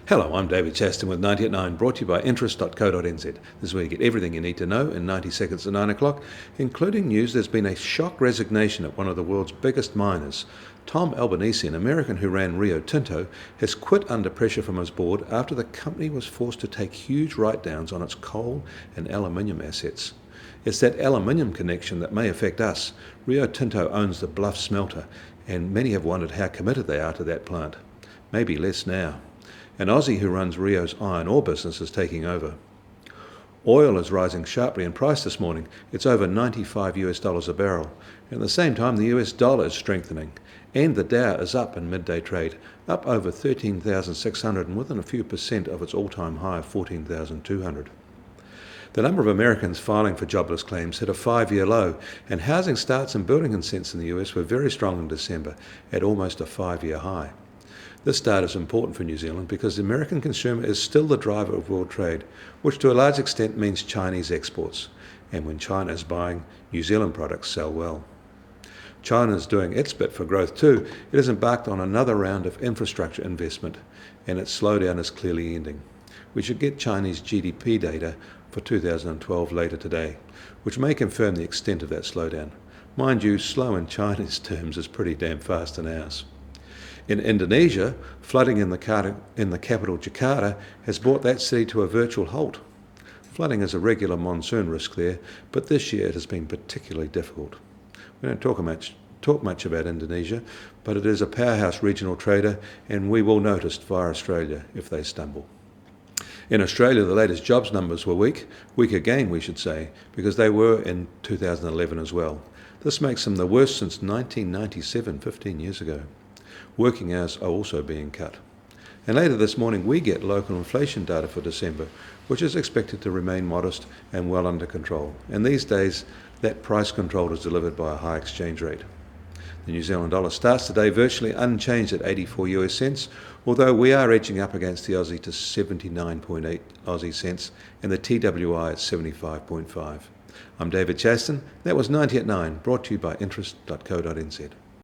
Hello, I'm David Chaston with 90 at 9, brought to you by interest.co.nz. This is where you get everything you need to know in 90 seconds at 9 o'clock, including news. There's been a shock resignation at one of the world's biggest miners. Tom Albanese, an American who ran Rio Tinto, has quit under pressure from his board after the company was forced to take huge write-downs on its coal and aluminium assets. It's that aluminium connection that may affect us. Rio Tinto owns the Bluff smelter, and many have wondered how committed they are to that plant. Maybe less now. An Aussie who runs Rio's iron ore business is taking over. Oil is rising sharply in price this morning. It's over $95 a barrel. And at the same time, the US dollar is strengthening. And the Dow is up in midday trade, up over 13,600 and within a few percent of its all-time high of 14,200. The number of Americans filing for jobless claims hit a 5-year low, and housing starts and building consents in the US were very strong in December, at almost a 5-year high. This data is important for New Zealand because the American consumer is still the driver of world trade, which to a large extent means Chinese exports. And when China is buying, New Zealand products sell well. China is doing its bit for growth too. It has embarked on another round of infrastructure investment, and its slowdown is clearly ending. We should get Chinese GDP data for 2012 later today, which may confirm the extent of that slowdown. Mind you, slow in Chinese terms is pretty damn fast in ours. In Indonesia, flooding in the capital Jakarta has brought that city to a virtual halt. Flooding is a regular monsoon risk there, but this year it has been particularly difficult. We don't talk much about Indonesia, but it is a powerhouse regional trader, and we will notice via Australia if they stumble. In Australia, the latest jobs numbers were weak again we should say, because they were in 2011 as well. This makes them the worst since 1997, 15 years ago. Working hours are also being cut. And later this morning we get local inflation data for December, which is expected to remain modest and well under control. And these days, that price control is delivered by a high exchange rate. The New Zealand dollar starts today virtually unchanged at 84 US cents, although we are edging up against the Aussie to 79.8 Aussie cents and the TWI at 75.5. I'm David Chaston. That was 90 at 9, brought to you by interest.co.nz.